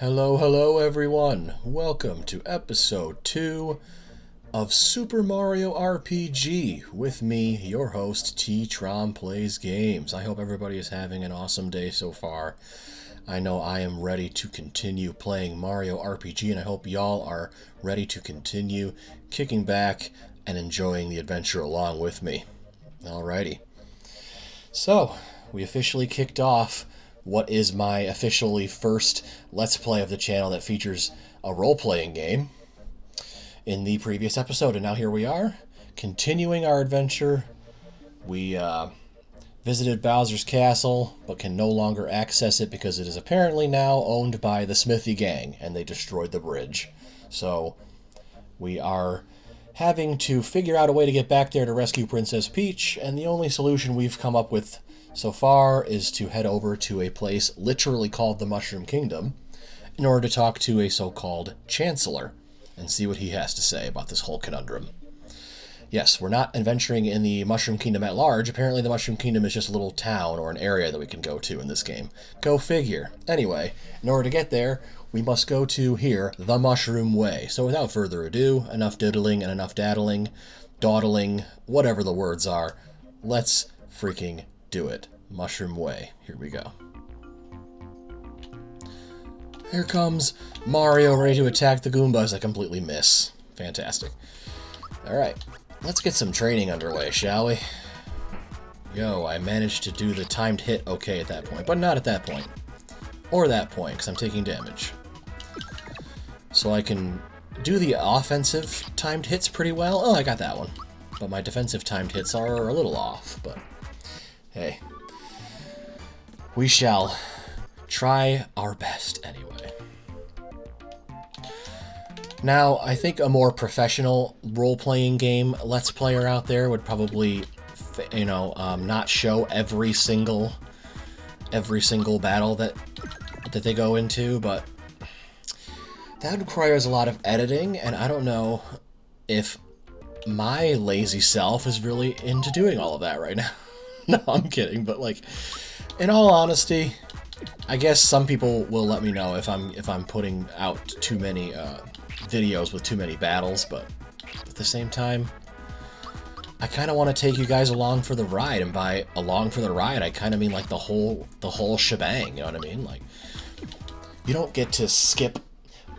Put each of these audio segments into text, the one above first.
Hello everyone. Welcome to episode 2 of Super Mario RPG with me, your host, TTromPlaysGames. I hope everybody is having an awesome day so far. I know I am ready to continue playing Mario RPG, and I hope y'all are ready to continue kicking back and enjoying the adventure along with me. Alrighty. So, we officially kicked off what is my officially first Let's Play of the channel that features a role-playing game in the previous episode. And now here we are, continuing our adventure. We visited Bowser's Castle, but can no longer access it because it is apparently now owned by the Smithy Gang, and they destroyed the bridge. So we are having to figure out a way to get back there to rescue Princess Peach, and the only solution we've come up with so far is to head over to a place literally called the Mushroom Kingdom in order to talk to a so-called Chancellor and see what he has to say about this whole conundrum. Yes, we're not adventuring in the Mushroom Kingdom at large. Apparently the Mushroom Kingdom is just a little town or an area that we can go to in this game. Go figure. Anyway, in order to get there, we must go to here, the Mushroom Way. So without further ado, enough diddling and enough daddling, dawdling, whatever the words are, let's freaking do it. Mushroom Way. Here we go. Here comes Mario ready to attack the Goombas I completely miss. Fantastic. Alright, let's get some training underway, shall we? Yo, I managed to do the timed hit okay at that point, but not at that point. Or that point, because I'm taking damage. So I can do the offensive timed hits pretty well. Oh, I got that one. But my defensive timed hits are a little off, but hey. We shall try our best anyway. Now, I think a more professional role-playing game Let's Player out there would probably, not show every single battle that they go into, but that requires a lot of editing, and I don't know if my lazy self is really into doing all of that right now. No, I'm kidding, but like, in all honesty, I guess some people will let me know if I'm putting out too many videos with too many battles, but at the same time, I kind of want to take you guys along for the ride, and by along for the ride, I kind of mean like the whole shebang, you know what I mean? Like, you don't get to skip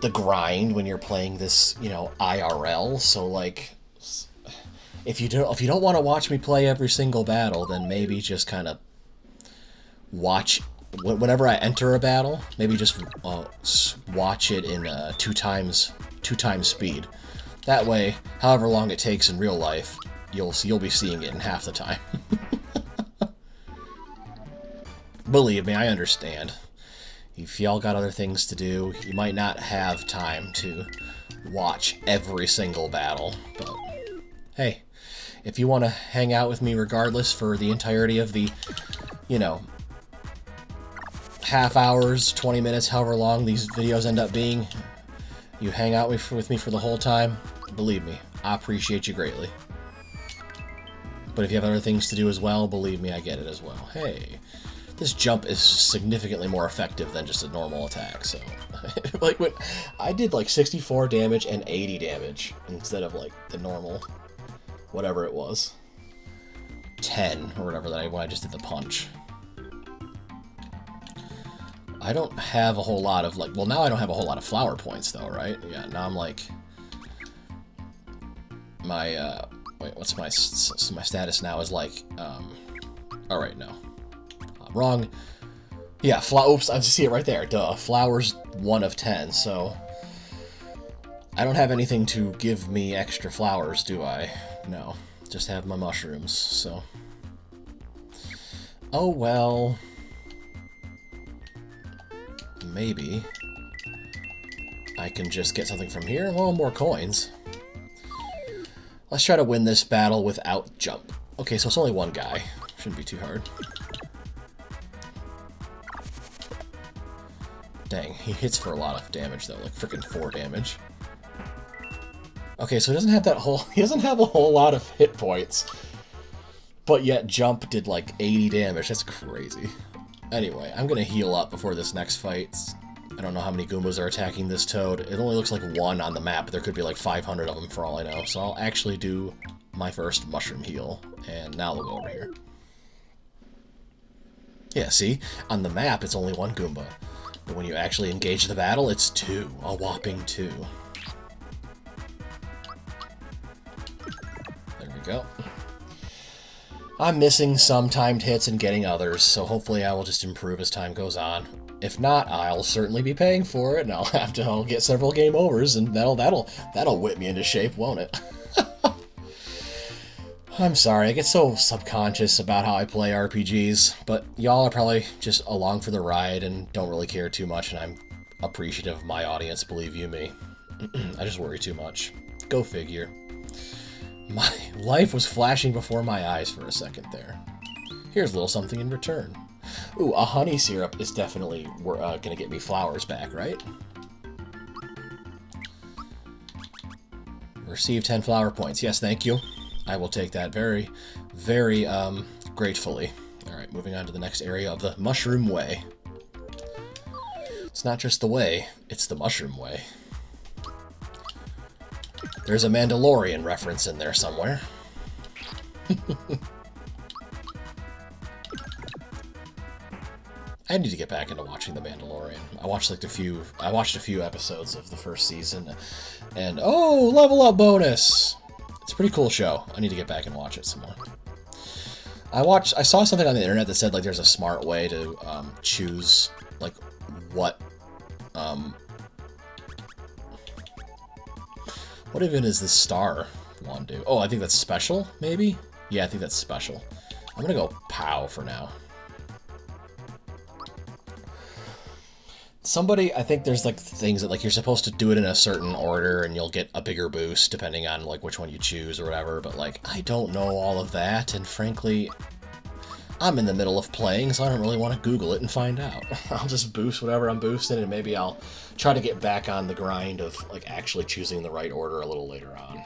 the grind when you're playing this, IRL, so like, if you don't want to watch me play every single battle, then maybe just kind of watch whenever I enter a battle. Maybe just watch it in two times speed. That way, however long it takes in real life, you'll be seeing it in half the time. Believe me, I understand. If y'all got other things to do, you might not have time to watch every single battle, but hey, if you want to hang out with me regardless for the entirety of the, half hours, 20 minutes, however long these videos end up being, you hang out with me for the whole time, believe me, I appreciate you greatly. But if you have other things to do as well, believe me, I get it as well. Hey, this jump is significantly more effective than just a normal attack, so... like, when I did like 64 damage and 80 damage instead of like the normal... whatever it was, 10 or whatever when I just did the punch. I don't have a whole lot of like, well, now I don't have a whole lot of flower points though, right? Yeah, now I'm like, my wait, what's my status now is like, all right, no, wrong. Yeah, oops, I see it right there. Duh, flowers 1 of 10, so I don't have anything to give me extra flowers, do I? No, just have my mushrooms, so... oh well... maybe I can just get something from here. Well, more coins. Let's try to win this battle without jump. Okay, so it's only one guy. Shouldn't be too hard. Dang, he hits for a lot of damage though, like freaking 4 damage. Okay, so he doesn't have a whole lot of hit points. But yet jump did like 80 damage. That's crazy. Anyway, I'm gonna heal up before this next fight. I don't know how many Goombas are attacking this toad. It only looks like one on the map, but there could be like 500 of them for all I know. So I'll actually do my first mushroom heal, and now we'll go over here. Yeah, see? On the map, it's only one Goomba. But when you actually engage the battle, it's two. A whopping two. There we go. I'm missing some timed hits and getting others, so hopefully I will just improve as time goes on. If not, I'll certainly be paying for it, and I'll get several game overs, and that'll whip me into shape, won't it? I'm sorry, I get so subconscious about how I play RPGs, but y'all are probably just along for the ride and don't really care too much, and I'm appreciative of my audience, believe you me. I just worry too much. Go figure. My life was flashing before my eyes for a second there. Here's a little something in return. Ooh, a honey syrup is definitely gonna get me flowers back, right? Receive 10 flower points. Yes, thank you. I will take that very, very gratefully. Alright, moving on to the next area of the Mushroom Way. It's not just the way, it's the Mushroom Way. There's a Mandalorian reference in there somewhere. I need to get back into watching The Mandalorian. I watched a few episodes of the first season, and oh, level up bonus! It's a pretty cool show. I need to get back and watch it some more. I saw something on the internet that said like there's a smart way to choose like what even is this star one do? Oh, I think that's special, maybe? Yeah, I think that's special. I'm gonna go POW for now. I think there's like things that like you're supposed to do it in a certain order and you'll get a bigger boost depending on like which one you choose or whatever, but like I don't know all of that, and frankly I'm in the middle of playing, so I don't really want to Google it and find out. I'll just boost whatever I'm boosting, and maybe I'll try to get back on the grind of like actually choosing the right order a little later on.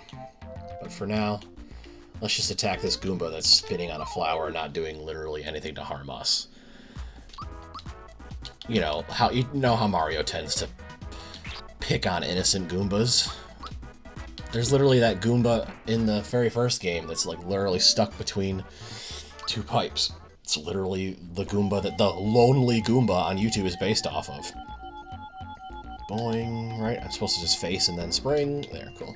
But for now, let's just attack this Goomba that's spinning on a flower, not doing literally anything to harm us. You know how Mario tends to pick on innocent Goombas. There's literally that Goomba in the very first game that's like literally stuck between two pipes. It's literally the Goomba that the Lonely Goomba on YouTube is based off of. Boing, right? I'm supposed to just face and then spring. There, cool.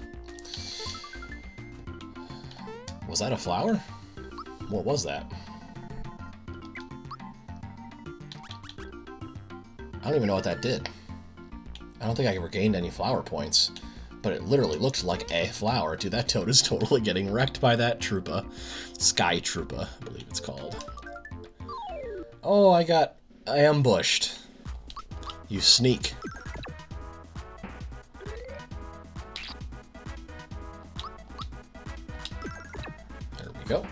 Was that a flower? What was that? I don't even know what that did. I don't think I ever gained any flower points, but it literally looks like a flower. Dude, that toad is totally getting wrecked by that Troopa. Sky Troopa, I believe it's called. Oh, I ambushed. You sneak. There we go.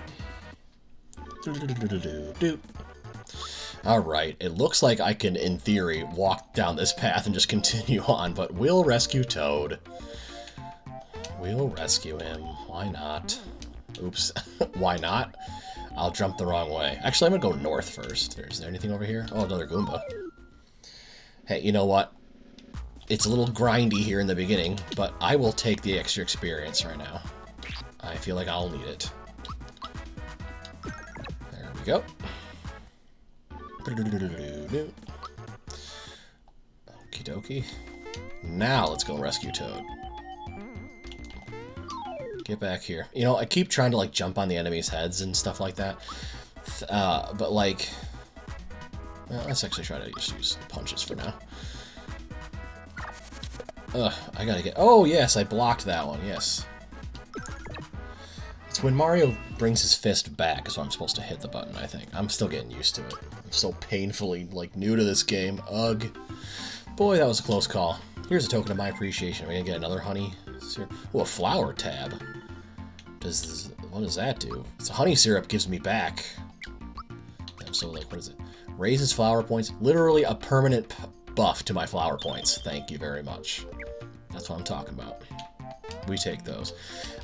Alright, it looks like I can, in theory, walk down this path and just continue on, but we'll rescue Toad. We'll rescue him. Why not? Oops. Why not? I'll jump the wrong way. Actually, I'm gonna go north first. Is there anything over here? Oh, another Goomba. Hey, you know what? It's a little grindy here in the beginning, but I will take the extra experience right now. I feel like I'll need it. There we go. Okie dokie. Now let's go rescue Toad. Get back here. You know, I keep trying to like jump on the enemies' heads and stuff like that. But like, well, let's actually try to just use punches for now. I gotta get. Oh yes, I blocked that one. Yes. It's when Mario brings his fist back, so I'm supposed to hit the button, I think. I'm still getting used to it. I'm so painfully, like, new to this game. Ugh. Boy, that was a close call. Here's a token of my appreciation. Are we gonna get another honey syrup? Oh, a flower tab. What does that do? It's a honey syrup gives me back. So, like, what is it? Raises flower points. Literally a permanent buff to my flower points. Thank you very much. That's what I'm talking about. We take those.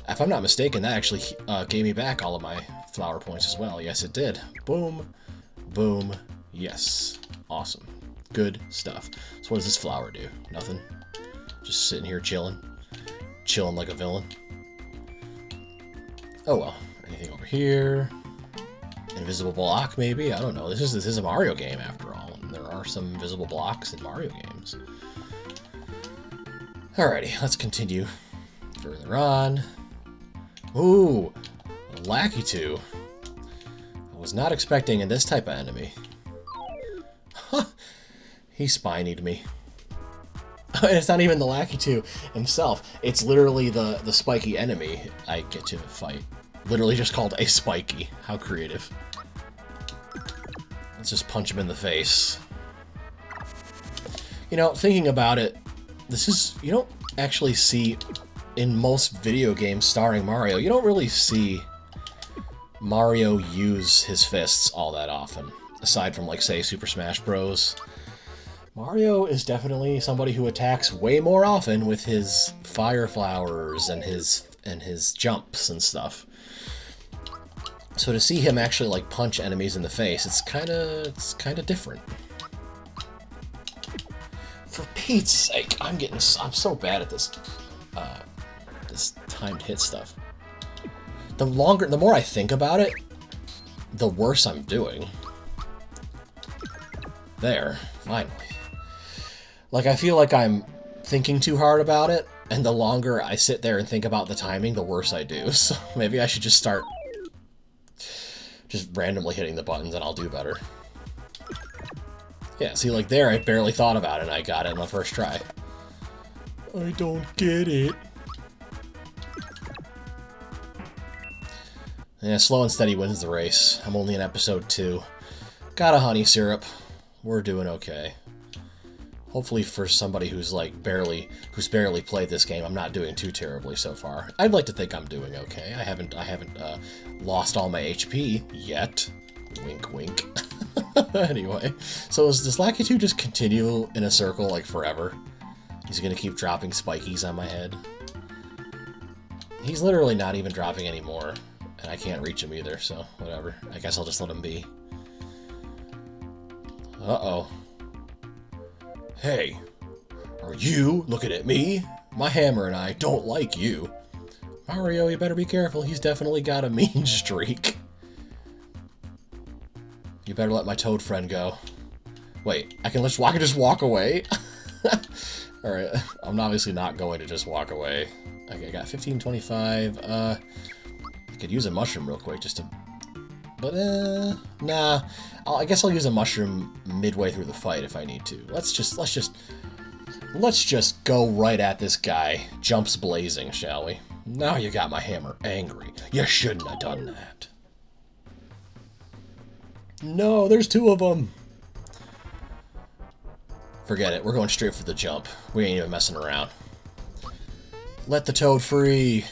If I'm not mistaken, that actually gave me back all of my flower points as well. Yes, it did. Boom. Boom. Yes. Awesome. Good stuff. So what does this flower do? Nothing. Just sitting here chilling. Chilling like a villain. Oh well. Anything over here? Invisible block, maybe? I don't know. This is a Mario game, after all. And there are some invisible blocks in Mario games. Alrighty, let's continue further on. Ooh, Lakitu. I was not expecting in this type of enemy. Huh. He spinied me. It's not even the Lakitu himself. It's literally the spiky enemy I get to fight. Literally just called a spiky. How creative. Let's just punch him in the face. You know, thinking about it, this is... You don't actually see... In most video games starring Mario, you don't really see Mario use his fists all that often. Aside from, like, say, Super Smash Bros. Mario is definitely somebody who attacks way more often with his fire flowers and his jumps and stuff. So to see him actually, like, punch enemies in the face, it's kind of different. For Pete's sake, I'm so bad at this this timed hit stuff. The more I think about it, the worse I'm doing. There, finally. Like, I feel like I'm thinking too hard about it, and the longer I sit there and think about the timing, the worse I do. So maybe I should just start just randomly hitting the buttons and I'll do better. Yeah, see, like there, I barely thought about it and I got it in my first try. I don't get it. Yeah, slow and steady wins the race. I'm only in episode 2. Got a honey syrup. We're doing okay. Hopefully for somebody who's barely played this game, I'm not doing too terribly so far. I'd like to think I'm doing okay. I haven't lost all my HP yet. Wink, wink. Anyway, so does Lakitu just continue in a circle like forever? He's gonna keep dropping spikies on my head. He's literally not even dropping anymore, and I can't reach him either. So whatever. I guess I'll just let him be. Uh-oh. Hey, are you looking at me? My hammer and I don't like you. Mario, you better be careful. He's definitely got a mean streak. You better let my toad friend go. Wait, I can just walk away? Alright, I'm obviously not going to just walk away. Okay, I got 1525. I could use a mushroom real quick just to... But, nah. I guess I'll use a mushroom midway through the fight if I need to. Let's just go right at this guy. Jumps blazing, shall we? Now you got my hammer angry. You shouldn't have done that. No, there's 2 of them. Forget it. We're going straight for the jump. We ain't even messing around. Let the toad free.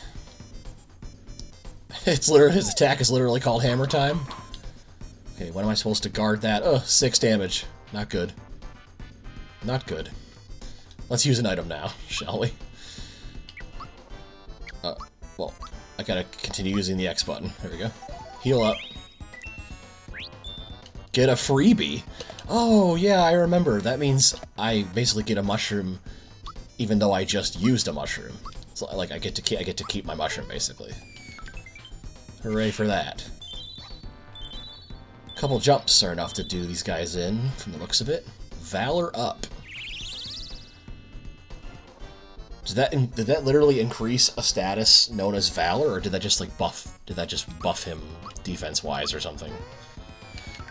His attack is literally called hammer time. Okay, when am I supposed to guard that? Oh, 6 damage. Not good. Not good. Let's use an item now, shall we? Well, I gotta continue using the X button. There we go. Heal up. Get a freebie. Oh, yeah, I remember. That means I basically get a mushroom even though I just used a mushroom. So, like, I get to keep my mushroom, basically. Hooray for that. A couple jumps are enough to do these guys in, from the looks of it. Valor up. Did that literally increase a status known as Valor, or did that just buff him defense-wise or something?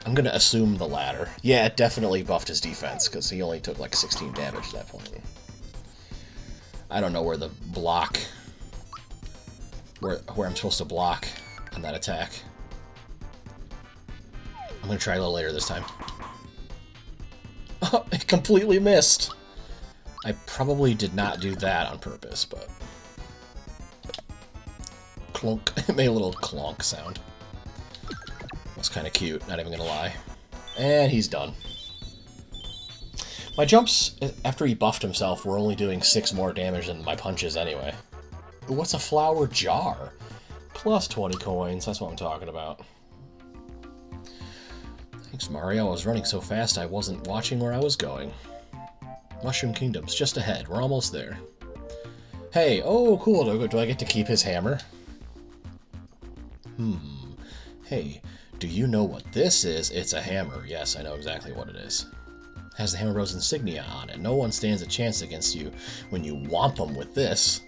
I'm gonna assume the latter. Yeah, it definitely buffed his defense, because he only took like 16 damage at that point. I don't know where the block... Where I'm supposed to block on that attack. I'm gonna try a little later this time. Oh, it completely missed! I probably did not do that on purpose, but... Clunk. It made a little clonk sound. That's kind of cute, not even gonna lie. And he's done. My jumps, after he buffed himself, were only doing 6 more damage than my punches anyway. What's a flower jar? Plus 20 coins, that's what I'm talking about. Thanks, Mario. I was running so fast I wasn't watching where I was going. Mushroom Kingdom's just ahead. We're almost there. Hey, oh, cool. Do I get to keep his hammer? Hey, do you know what this is? It's a hammer. Yes, I know exactly what it is. It has the Hammer Bros insignia on it. No one stands a chance against you when you whomp them with this.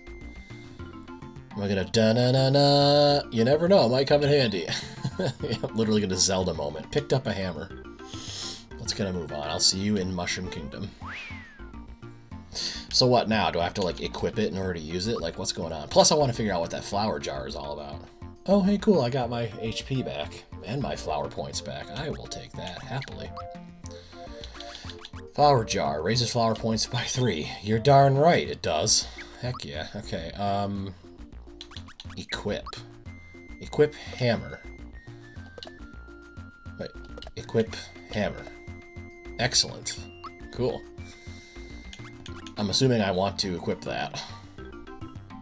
Am I gonna da-na-na-na? You never know. It might come in handy. Yeah, I'm literally gonna Zelda moment. Picked up a hammer. Let's get a move on. I'll see you in Mushroom Kingdom. So what now? Do I have to, like, equip it in order to use it? Like, what's going on? Plus, I want to figure out what that flower jar is all about. Oh, hey, cool. I got my HP back. And my flower points back. I will take that, happily. Flower jar. Raises flower points by 3. You're darn right, it does. Heck yeah. Okay, equip. Equip hammer. Wait. Equip hammer. Excellent. Cool. I'm assuming I want to equip that. I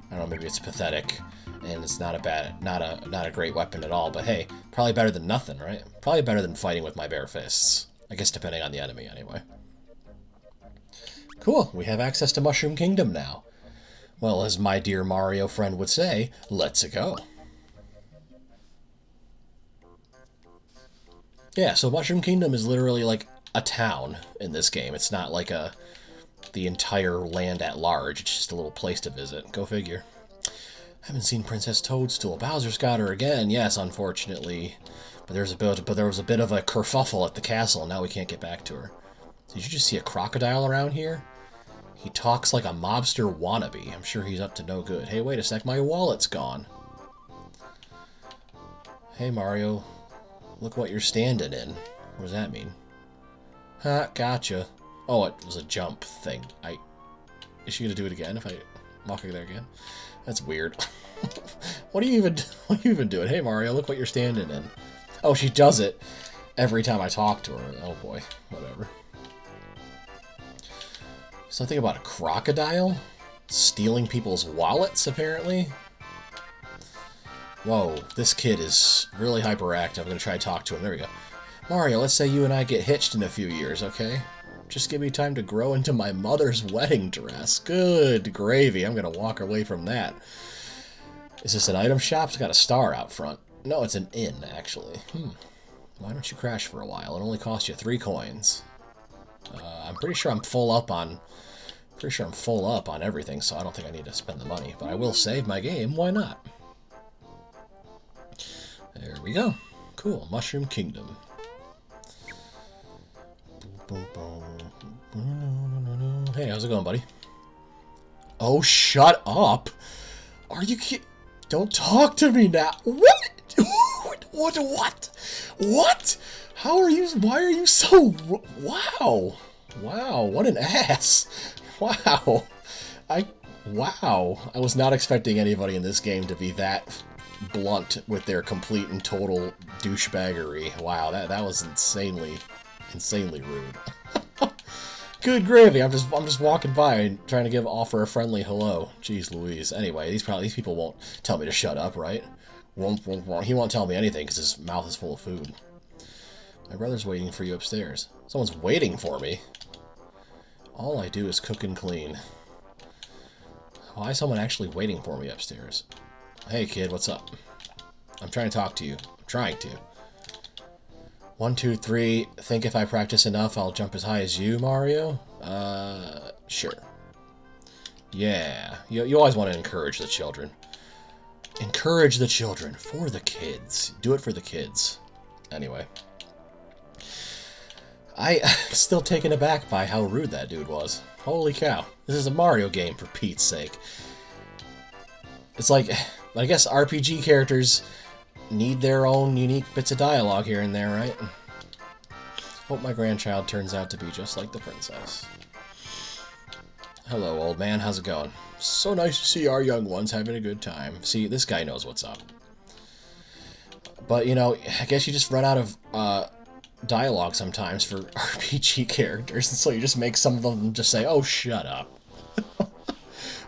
don't know, maybe it's pathetic, and it's not a great weapon at all, but hey, probably better than nothing, right? Probably better than fighting with my bare fists. I guess depending on the enemy, anyway. Cool, we have access to Mushroom Kingdom now. Well, as my dear Mario friend would say, let's go. Yeah, so Mushroom Kingdom is literally like a town in this game. It's not like the entire land at large. It's just a little place to visit. Go figure. Haven't seen Princess Toadstool. Bowser's got her again. Yes, unfortunately. But there was a bit of a kerfuffle at the castle, and now we can't get back to her. Did you just see a crocodile around here? He talks like a mobster wannabe. I'm sure he's up to no good. Hey, wait a sec. My wallet's gone. Hey, Mario. Look what you're standing in. What does that mean? Ha, gotcha. Oh, it was a jump thing. Is she gonna do it again if I walk her there again? That's weird. What are you even doing? Hey Mario, look what you're standing in. Oh, she does it every time I talk to her. Oh boy, whatever. Something about a crocodile stealing people's wallets, apparently. Whoa, this kid is really hyperactive. I'm gonna try to talk to him. There we go. Mario, let's say you and I get hitched in a few years, okay? Just give me time to grow into my mother's wedding dress. Good gravy. I'm going to walk away from that. Is this an item shop? It's got a star out front. No, it's an inn, actually. Why don't you crash for a while? It only costs you 3 coins. I'm pretty sure I'm full up on everything, so I don't think I need to spend the money. But I will save my game. Why not? There we go. Cool. Mushroom Kingdom. Hey, how's it going, buddy? Oh, shut up! Are you kidding? Don't talk to me now. What? What? How are you? Why are you so? Wow! What an ass! Wow! I was not expecting anybody in this game to be that blunt with their complete and total douchebaggery. Wow, that was insanely rude. Good gravy. I'm just walking by and trying to offer a friendly hello. Jeez Louise. Anyway, these people won't tell me to shut up, right? He won't tell me anything because his mouth is full of food. My brother's waiting for you upstairs. Someone's waiting for me. All I do is cook and clean. Why is someone actually waiting for me upstairs? Hey kid, what's up? I'm trying to talk to you. I'm trying to. 1, 2, 3. Think if I practice enough, I'll jump as high as you, Mario? Sure. Yeah. You always want to encourage the children. Encourage the children. For the kids. Do it for the kids. Anyway. I'm still taken aback by how rude that dude was. Holy cow. This is a Mario game, for Pete's sake. It's like, I guess RPG characters need their own unique bits of dialogue here and there, right? Hope my grandchild turns out to be just like the princess. Hello, old man. How's it going? So nice to see our young ones having a good time. See, this guy knows what's up. But, you know, I guess you just run out of dialogue sometimes for RPG characters, and so you just make some of them just say, oh, shut up.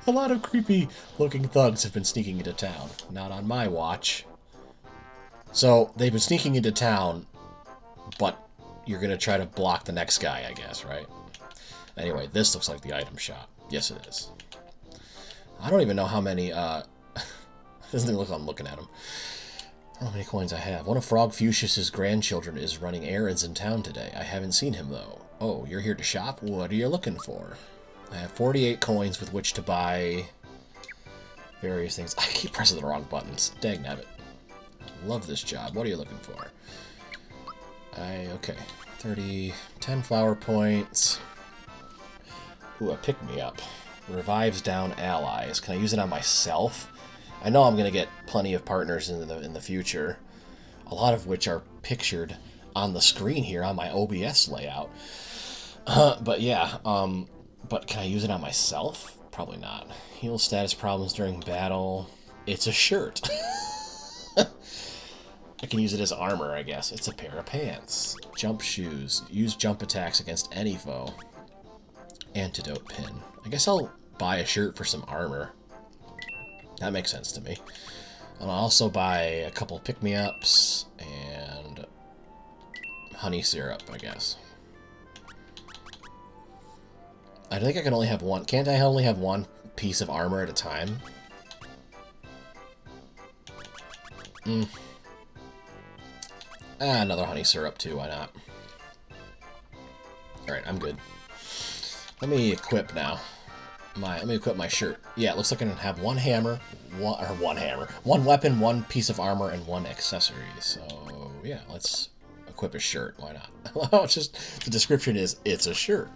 A lot of creepy-looking thugs have been sneaking into town. Not on my watch. So, they've been sneaking into town, but you're going to try to block the next guy, I guess, right? Anyway, this looks like the item shop. Yes, it is. I don't even know how many, doesn't even look like I'm looking at them. I don't know how many coins I have. One of Frog Fuchsia's grandchildren is running errands in town today. I haven't seen him, though. Oh, you're here to shop? What are you looking for? I have 48 coins with which to buy various things. I keep pressing the wrong buttons. Dagnabbit. Love this job. What are you looking for? Okay. 10 flower points. Ooh, a pick-me-up. Revives down allies. Can I use it on myself? I know I'm going to get plenty of partners in the future. A lot of which are pictured on the screen here on my OBS layout. But yeah, but can I use it on myself? Probably not. Heal status problems during battle. It's a shirt. I can use it as armor, I guess. It's a pair of pants. Jump shoes. Use jump attacks against any foe. Antidote pin. I guess I'll buy a shirt for some armor. That makes sense to me. And I'll also buy a couple pick-me-ups and honey syrup, I guess. I think I can only have one. Can't I only have one piece of armor at a time? Another honey syrup too, why not? Alright, I'm good. Let me equip now. Let me equip my shirt. Yeah, it looks like I can have one hammer, one weapon, one piece of armor, and one accessory. So, yeah, let's equip a shirt. Why not? Well, it's just, the description is, it's a shirt.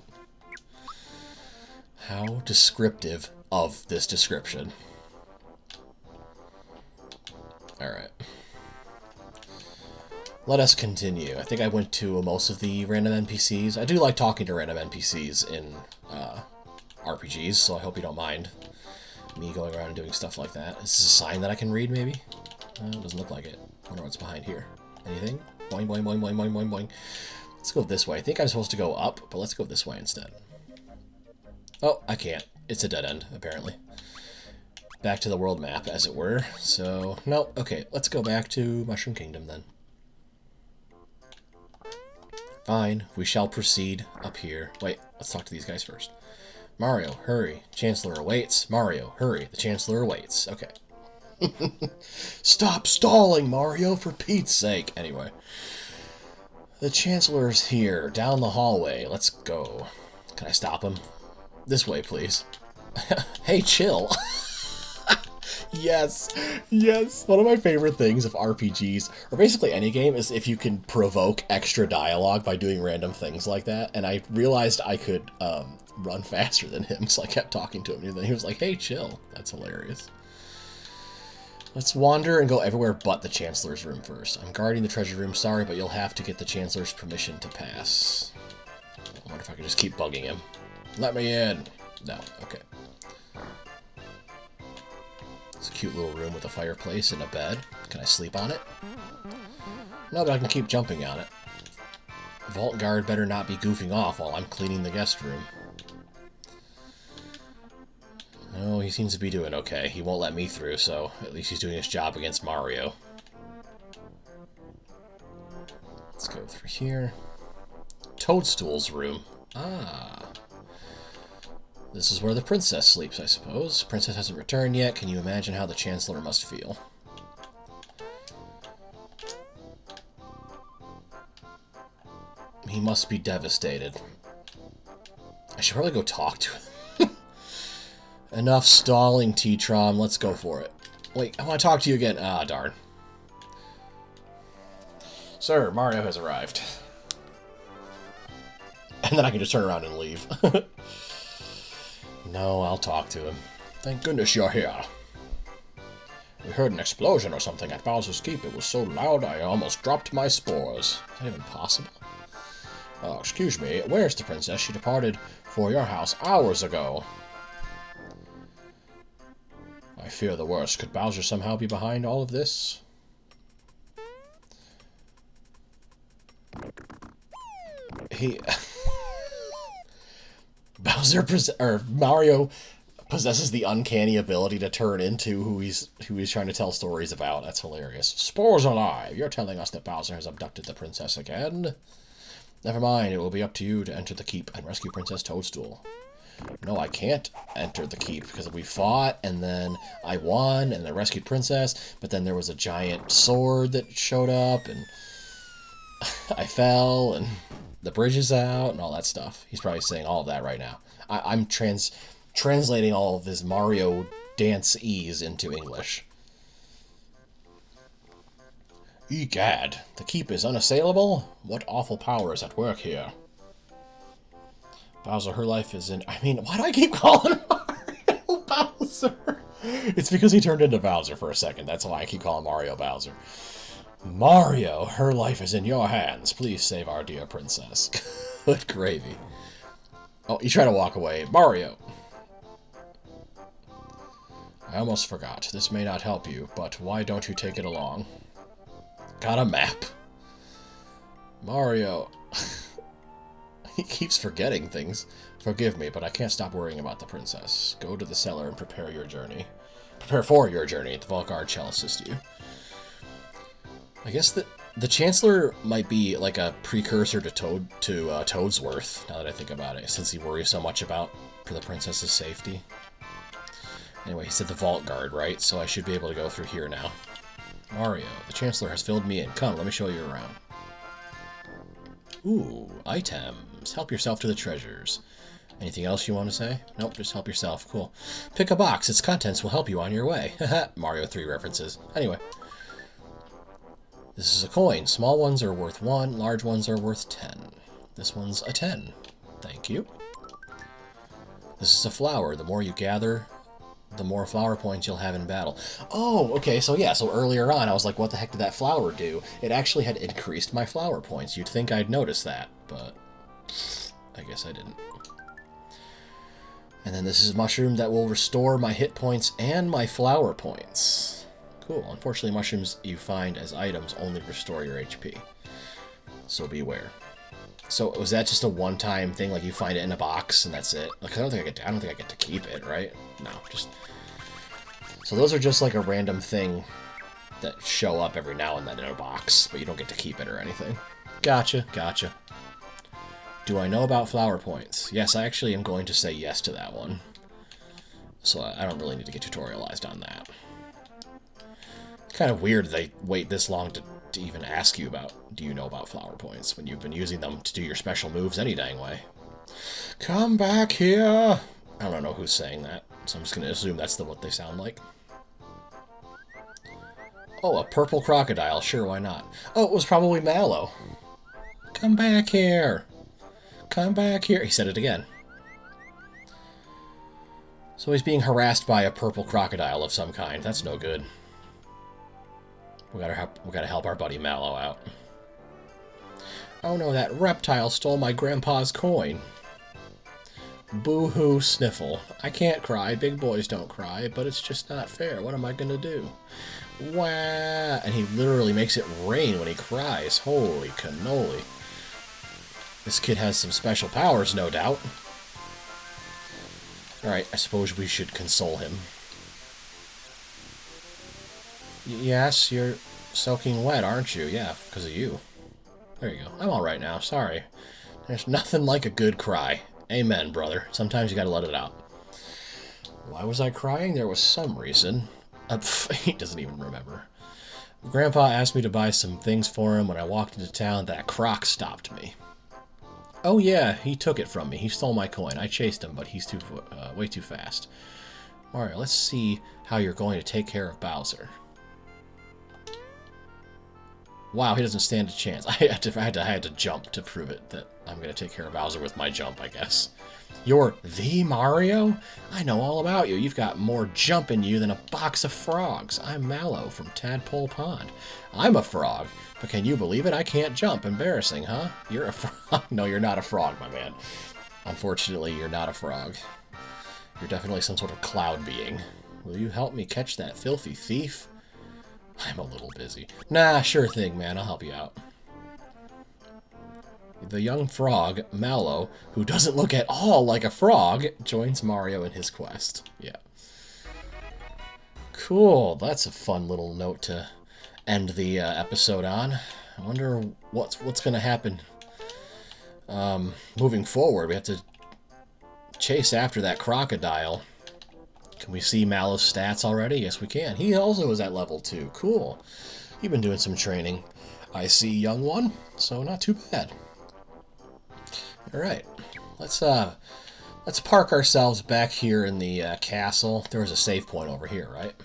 How descriptive of this description. Alright. Let us continue. I think I went to most of the random NPCs. I do like talking to random NPCs in RPGs, so I hope you don't mind me going around and doing stuff like that. Is this a sign that I can read, maybe? It doesn't look like it. I wonder what's behind here. Anything? Boing, boing, boing, boing, boing, boing, boing. Let's go this way. I think I'm supposed to go up, but let's go this way instead. Oh, I can't. It's a dead end, apparently. Back to the world map, as it were. So, no. Okay, let's go back to Mushroom Kingdom, then. Fine, we shall proceed up here. Wait, let's talk to these guys first. Mario, hurry. Chancellor awaits. Mario, hurry. The Chancellor awaits. Okay. Stop stalling, Mario, for Pete's sake. Anyway. The Chancellor's here, down the hallway. Let's go. Can I stop him? This way, please. Hey, chill. Yes, yes. One of my favorite things of RPGs, or basically any game, is if you can provoke extra dialogue by doing random things like that. And I realized I could run faster than him, so I kept talking to him. And then he was like, hey, chill. That's hilarious. Let's wander and go everywhere but the Chancellor's room first. I'm guarding the treasure room. Sorry, but you'll have to get the Chancellor's permission to pass. I wonder if I could just keep bugging him. Let me in. No, okay. It's a cute little room with a fireplace and a bed. Can I sleep on it? No, but I can keep jumping on it. Vault guard better not be goofing off while I'm cleaning the guest room. Oh, he seems to be doing okay. He won't let me through, so at least he's doing his job against Mario. Let's go through here. Toadstool's room. Ah. This is where the princess sleeps, I suppose. Princess hasn't returned yet. Can you imagine how the Chancellor must feel? He must be devastated. I should probably go talk to him. Enough stalling, T-Trom. Let's go for it. Wait, I want to talk to you again. Ah, darn. Sir, Mario has arrived. And then I can just turn around and leave. No, I'll talk to him. Thank goodness you're here. We heard an explosion or something at Bowser's Keep. It was so loud I almost dropped my spores. Is that even possible? Oh, excuse me. Where's the princess? She departed for your house hours ago. I fear the worst. Could Bowser somehow be behind all of this? Mario possesses the uncanny ability to turn into who he's trying to tell stories about. That's hilarious. Spores alive! You're telling us that Bowser has abducted the princess again? Never mind, it will be up to you to enter the keep and rescue Princess Toadstool. No, I can't enter the keep because we fought, and then I won, and I rescued Princess, but then there was a giant sword that showed up, and I fell, and the bridge is out, and all that stuff. He's probably saying all of that right now. I'm translating all of his Mario dance-ease into English. Egad, the keep is unassailable? What awful power is at work here? Bowser, her life is in... I mean, why do I keep calling Mario Bowser? It's because he turned into Bowser for a second. That's why I keep calling Mario Bowser. Mario, her life is in your hands. Please save our dear princess. Good gravy. Oh, you try to walk away. Mario! I almost forgot. This may not help you, but why don't you take it along? Got a map. Mario. He keeps forgetting things. Forgive me, but I can't stop worrying about the princess. Go to the cellar and prepare your journey. Prepare for your journey. The Volkard shall assist you. I guess the Chancellor might be like a precursor to Toadsworth, now that I think about it, since he worries so much about the princess's safety. Anyway, he said the Vault Guard, right? So I should be able to go through here now. Mario, the Chancellor has filled me in. Come, let me show you around. Ooh, items. Help yourself to the treasures. Anything else you want to say? Nope, just help yourself. Cool. Pick a box. Its contents will help you on your way. Haha, Mario 3 references. Anyway. This is a coin. Small ones are worth 1, large ones are worth 10. This one's a 10. Thank you. This is a flower. The more you gather, the more flower points you'll have in battle. Oh, okay, so yeah, so earlier on I was like, what the heck did that flower do? It actually had increased my flower points. You'd think I'd notice that, but I guess I didn't. And then this is a mushroom that will restore my hit points and my flower points. Cool. Unfortunately, mushrooms you find as items only restore your HP. So beware. So was that just a one-time thing? Like you find it in a box and that's it? Like I don't think I get to keep it, right? No, just. So those are just like a random thing that show up every now and then in a box, but you don't get to keep it or anything. Gotcha, gotcha. Do I know about flower points? Yes, I actually am going to say yes to that one. So I don't really need to get tutorialized on that. It's kind of weird they wait this long to even ask you about, do you know about flower points, when you've been using them to do your special moves any dang way. Come back here! I don't know who's saying that, so I'm just going to assume that's what they sound like. Oh, a purple crocodile. Sure, why not? Oh, it was probably Mallow. Come back here! Come back here! He said it again. So he's being harassed by a purple crocodile of some kind. That's no good. We gotta help our buddy Mallow out. Oh no, that reptile stole my grandpa's coin. Boo-hoo Sniffle. I can't cry, big boys don't cry, but it's just not fair. What am I gonna do? Wah! And he literally makes it rain when he cries. Holy cannoli. This kid has some special powers, no doubt. Alright, I suppose we should console him. Yes, you're soaking wet, aren't you? Yeah, because of you. There you go. I'm alright now, sorry. There's nothing like a good cry. Amen, brother. Sometimes you gotta let it out. Why was I crying? There was some reason. He doesn't even remember. Grandpa asked me to buy some things for him. When I walked into town, that croc stopped me. Oh yeah, he took it from me. He stole my coin. I chased him, but he's way too fast. Mario, let's see how you're going to take care of Bowser. Wow, he doesn't stand a chance. I had to jump to prove it that I'm going to take care of Bowser with my jump, I guess. You're the Mario? I know all about you. You've got more jump in you than a box of frogs. I'm Mallow from Tadpole Pond. I'm a frog, but can you believe it? I can't jump. Embarrassing, huh? You're a frog. No, you're not a frog, my man. Unfortunately, you're not a frog. You're definitely some sort of cloud being. Will you help me catch that filthy thief? I'm a little busy. Nah, sure thing, man. I'll help you out. The young frog, Mallow, who doesn't look at all like a frog, joins Mario in his quest. Yeah. Cool. That's a fun little note to end the episode on. I wonder what's going to happen moving forward, we have to chase after that crocodile. Can we see Mallow's stats already? Yes, we can. He also is at level 2. Cool. You've been doing some training. I see, young one, so not too bad. All right, let's park ourselves back here in the castle. There was a save point over here, right?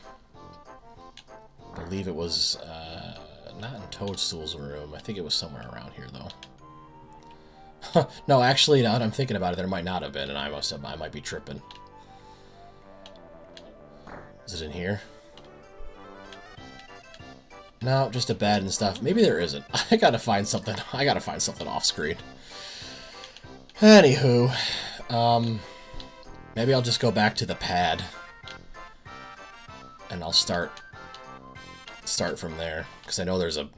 I believe it was not in Toadstool's room. I think it was somewhere around here, though. No, actually, now that I'm thinking about it, there might not have been, and I might be tripping. Is it in here? No, just a bed and stuff. Maybe there isn't. I gotta find something. I gotta find something off screen. Anywho, maybe I'll just go back to the pad, and I'll start from there, because I know there's a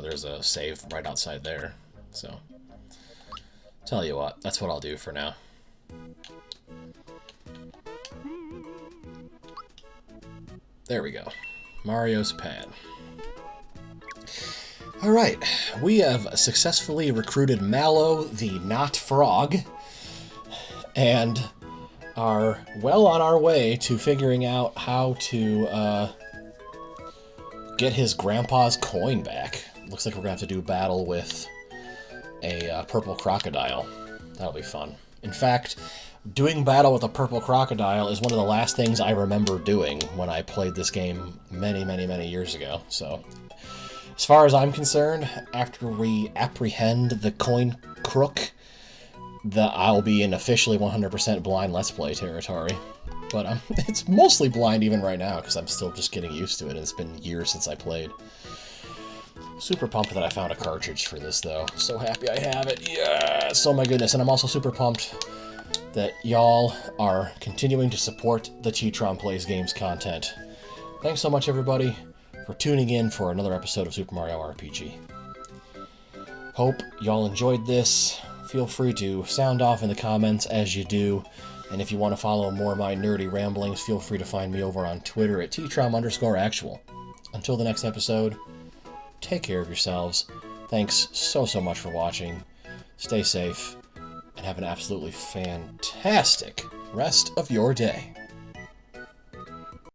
there's a save right outside there. So, tell you what, that's what I'll do for now. There we go. Mario's pad. Alright, we have successfully recruited Mallow the Not Frog, and are well on our way to figuring out how to get his grandpa's coin back. Looks like we're going to have to do battle with a purple crocodile. That'll be fun. In fact, doing battle with a purple crocodile is one of the last things I remember doing when I played this game many, many, many years ago. So, as far as I'm concerned, after we apprehend the coin crook, I'll be in officially 100% blind Let's Play territory. But it's mostly blind even right now, because I'm still just getting used to it, and it's been years since I played. Super pumped that I found a cartridge for this, though. So happy I have it. Yes! Oh my goodness, and I'm also super pumped that y'all are continuing to support the T-Trom Plays Games content. Thanks so much, everybody, for tuning in for another episode of Super Mario RPG. Hope y'all enjoyed this. Feel free to sound off in the comments as you do, and if you want to follow more of my nerdy ramblings, feel free to find me over on Twitter at T-Trom_actual. Until the next episode, take care of yourselves. Thanks so much for watching. Stay safe, and have an absolutely fantastic rest of your day.